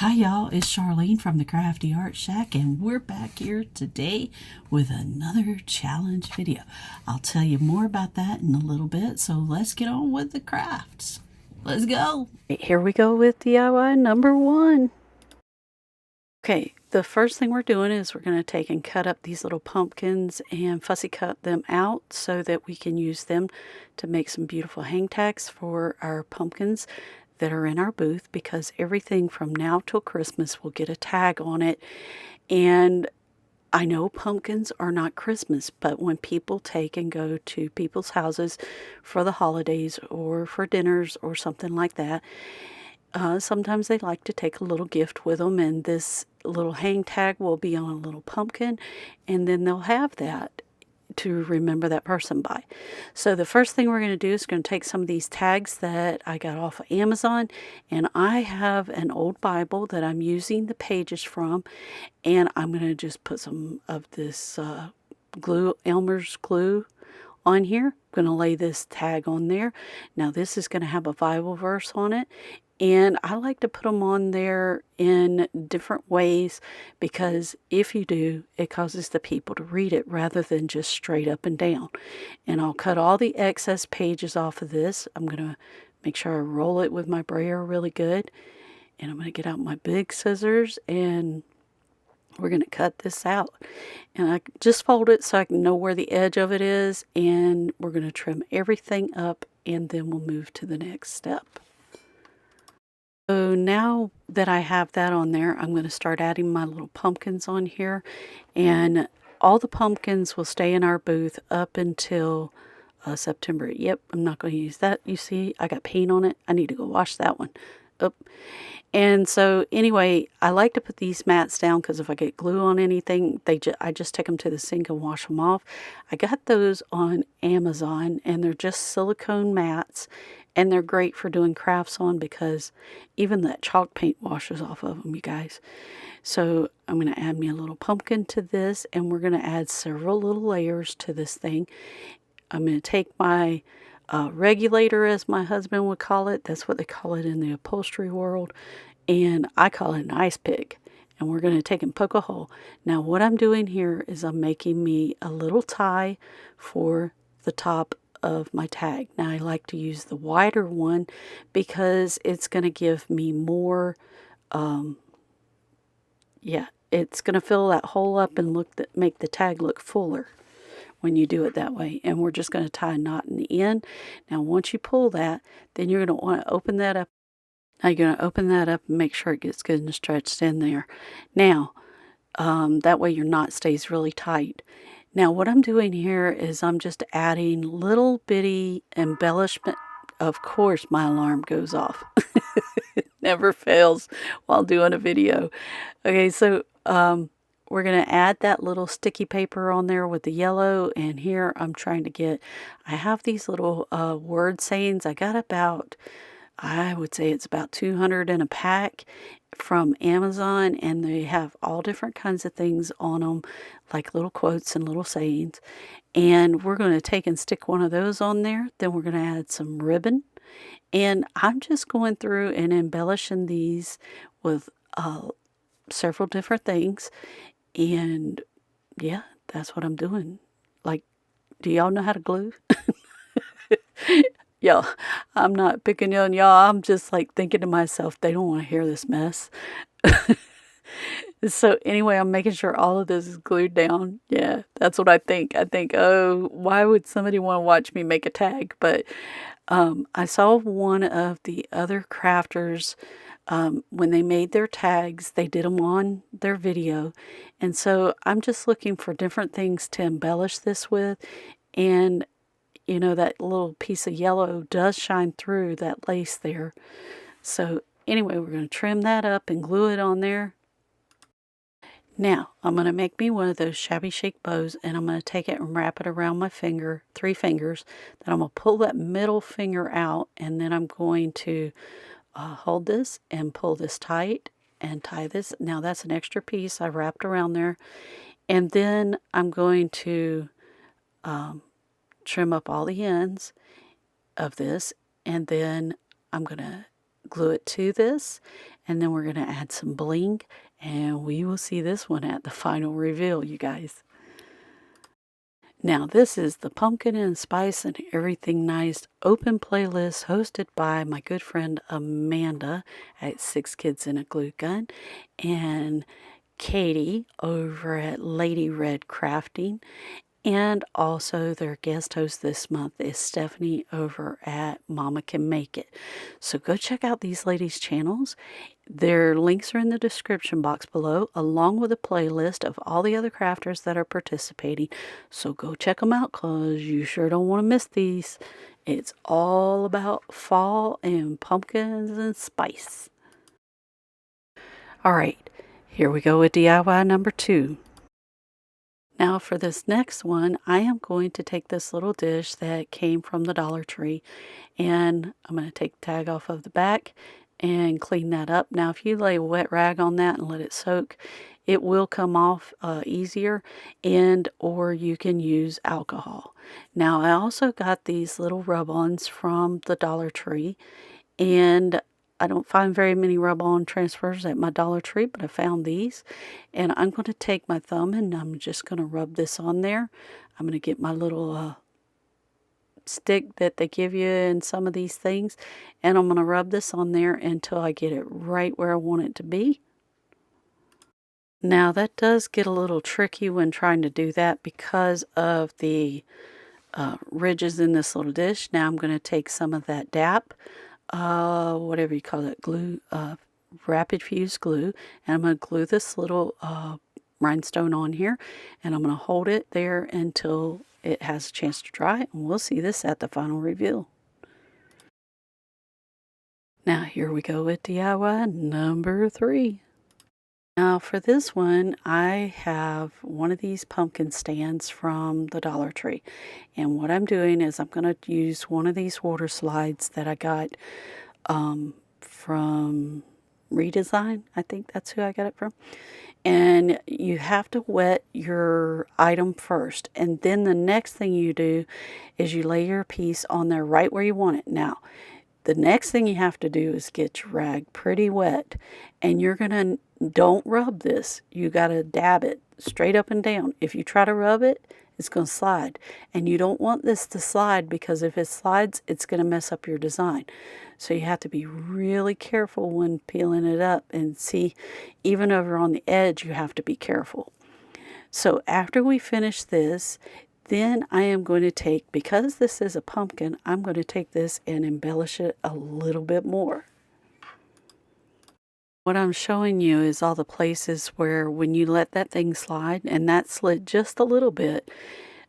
Hi y'all, it's Charlene from the Crafty Art Shack, and we're back here today with another challenge video. I'll tell you more about that in a little bit, so let's get on with the crafts. Let's go. Here we go with DIY number 1. Okay, the first thing we're doing is we're going to take and cut up these little pumpkins and fussy cut them out so that we can use them to make some beautiful hang tags for our pumpkins that are in our booth, because everything from now till Christmas will get a tag on it. And I know pumpkins are not Christmas, but when people take and go to people's houses for the holidays or for dinners or something like that, sometimes they like to take a little gift with them, and this little hang tag will be on a little pumpkin, and then they'll have that to remember that person by. So the first thing we're going to do is going to take some of these tags that I got off of Amazon, and I have an old Bible that I'm using the pages from, and I'm going to just put some of this glue, Elmer's glue, on here. I'm going to lay this tag on there. Now this is going to have a Bible verse on it, and I like to put them on there in different ways, because if you do, it causes the people to read it rather than just straight up and down. And I'll cut all the excess pages off of this. I'm going to make sure I roll it with my brayer really good. And I'm going to get out my big scissors, and we're going to cut this out. And I just fold it so I can know where the edge of it is. And we're going to trim everything up, and then we'll move to the next step. So now that I have that on there, I'm going to start adding my little pumpkins on here. And all the pumpkins will stay in our booth up until September. Yep, I'm not going to use that. You see, I got paint on it. I need to go wash that one. Oh. And so anyway, I like to put these mats down because if I get glue on anything, I just take them to the sink and wash them off. I got those on Amazon, and they're just silicone mats, and they're great for doing crafts on because even that chalk paint washes off of them, you guys. So I'm going to add me a little pumpkin to this, and we're going to add several little layers to this thing. I'm going to take my regulator, as my husband would call it. That's what they call it in the upholstery world. And I call it an ice pick. And we're going to take and poke a hole. Now what I'm doing here is I'm making me a little tie for the top of my tag. Now I like to use the wider one because it's going to give me more, it's going to fill that hole up and make the tag look fuller when you do it that way. And we're just going to tie a knot in the end. Now once you pull that, then you're going to want to open that up. Now you're going to open that up and make sure it gets good and stretched in there. Now, that way your knot stays really tight. Now what I'm doing here is I'm just adding little bitty embellishment. Of course my alarm goes off. It never fails while doing a video. Okay, so we're going to add that little sticky paper on there with the yellow, and here I'm trying to get, I have these little word sayings. I got about, I would say it's about 200 in a pack from Amazon, and they have all different kinds of things on them, like little quotes and little sayings. And we're going to take and stick one of those on there. Then we're going to add some ribbon, and I'm just going through and embellishing these with several different things. And yeah, that's what I'm doing. Like, do y'all know how to glue? Y'all, I'm not picking on y'all. I'm just like thinking to myself, they don't want to hear this mess. So anyway, I'm making sure all of this is glued down. Yeah, that's what I think. I think, oh, why would somebody want to watch me make a tag? But I saw one of the other crafters, when they made their tags, they did them on their video. And so I'm just looking for different things to embellish this with. And you know, that little piece of yellow does shine through that lace there. So anyway, we're going to trim that up and glue it on there. Now I'm going to make me one of those shabby chic bows, and I'm going to take it and wrap it around my finger, 3 fingers. Then I'm going to pull that middle finger out, and then I'm going to hold this and pull this tight and tie this. Now that's an extra piece I wrapped around there. And then I'm going to trim up all the ends of this, and then I'm going to glue it to this, and then we're going to add some bling, and we will see this one at the final reveal, you guys. Now, this is the Pumpkin and Spice and Everything Nice open playlist hosted by my good friend Amanda at 6 Kids in a Glue Gun and Katie over at Lady Red Crafting. And also their guest host this month is Stephanie over at Mama Can Make It. So go check out these ladies' channels. Their links are in the description box below, along with a playlist of all the other crafters that are participating. So go check them out because you sure don't want to miss these. It's all about fall and pumpkins and spice. All right, here we go with DIY number 2. Now for this next one, I am going to take this little dish that came from the Dollar Tree, and I'm going to take the tag off of the back and clean that up. Now if you lay a wet rag on that and let it soak, it will come off easier, and or you can use alcohol. Now I also got these little rub-ons from the Dollar Tree, and I don't find very many rub-on transfers at my Dollar Tree, but I found these. And I'm going to take my thumb and I'm just going to rub this on there. I'm going to get my little stick that they give you in some of these things. And I'm going to rub this on there until I get it right where I want it to be. Now that does get a little tricky when trying to do that because of the ridges in this little dish. Now I'm going to take some of that DAP. Whatever you call it, glue, rapid fuse glue, and I'm going to glue this little rhinestone on here, and I'm going to hold it there until it has a chance to dry, and we'll see this at the final reveal. Now here we go with DIY number 3. Now for this one, I have one of these pumpkin stands from the Dollar Tree. And what I'm doing is I'm going to use one of these water slides that I got from REDESIGN. I think that's who I got it from. And you have to wet your item first. And then the next thing you do is you lay your piece on there right where you want it. Now, the next thing you have to do is get your rag pretty wet, and you're going to, don't rub this. You got to dab it straight up and down. If you try to rub it, it's going to slide. And you don't want this to slide because if it slides, it's going to mess up your design. So you have to be really careful when peeling it up. And see, even over on the edge, you have to be careful. So after we finish this, then I am going to take, because this is a pumpkin, I'm going to take this and embellish it a little bit more. What I'm showing you is all the places where when you let that thing slide, and that slid just a little bit,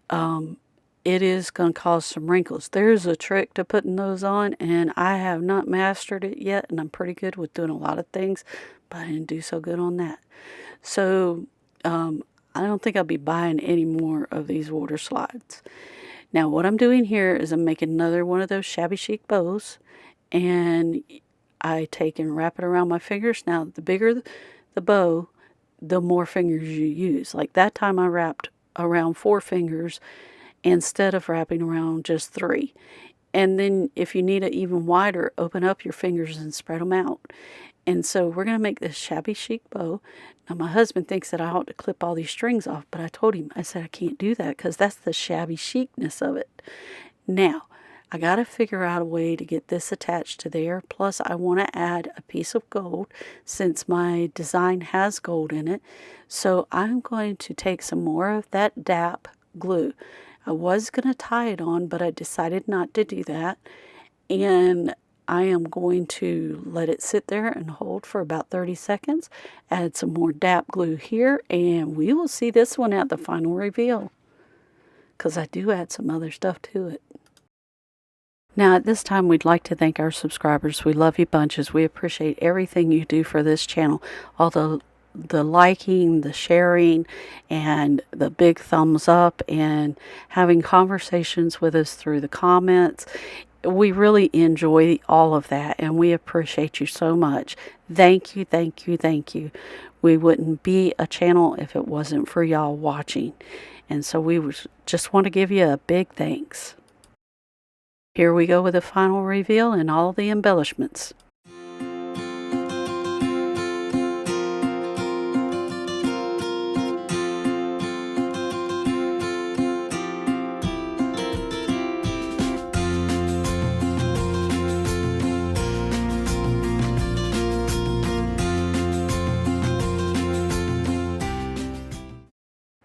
it is going to cause some wrinkles. There's a trick to putting those on, and I have not mastered it yet, and I'm pretty good with doing a lot of things, but I didn't do so good on that. So, I don't think I'll be buying any more of these water slides. Now what I'm doing here is I'm making another one of those shabby chic bows, and I take and wrap it around my fingers. Now the bigger the bow, the more fingers you use. Like that time I wrapped around 4 fingers instead of wrapping around just 3. And then if you need it even wider, open up your fingers and spread them out. And so we're going to make this shabby chic bow. Now my husband thinks that I ought to clip all these strings off, but I told him, I said I can't do that because that's the shabby chicness of it. Now, I got to figure out a way to get this attached to there. Plus I want to add a piece of gold since my design has gold in it. So I'm going to take some more of that DAP glue. I was going to tie it on, but I decided not to do that. And I am going to let it sit there and hold for about 30 seconds. Add some more DAP glue here, and we will see this one at the final reveal. Because I do add some other stuff to it. Now at this time we'd like to thank our subscribers. We love you bunches. We appreciate everything you do for this channel. All the liking, the sharing, and the big thumbs up, and having conversations with us through the comments. We really enjoy all of that, and we appreciate you so much. Thank you, thank you, thank you. We wouldn't be a channel if it wasn't for y'all watching. And so we just want to give you a big thanks. Here we go with the final reveal and all the embellishments.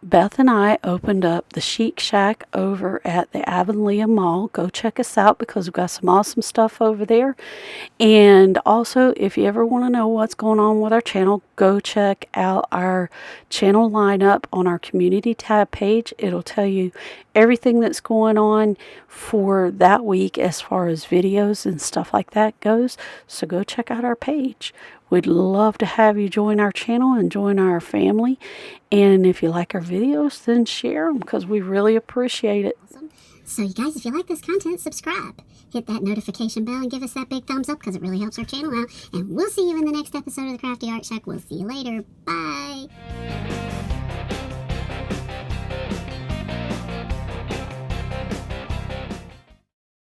Beth and I opened up the Chic Shack over at the Avonlea Mall. Go check us out because we've got some awesome stuff over there. And also, if you ever want to know what's going on with our channel, go check out our channel lineup on our community tab page. It'll tell you everything that's going on for that week as far as videos and stuff like that goes. So go check out our page. We'd love to have you join our channel and join our family. And if you like our videos, then share them because we really appreciate it. Awesome. So you guys, if you like this content, subscribe. Hit that notification bell and give us that big thumbs up because it really helps our channel out. And we'll see you in the next episode of the Crafty Art Shack. We'll see you later. Bye.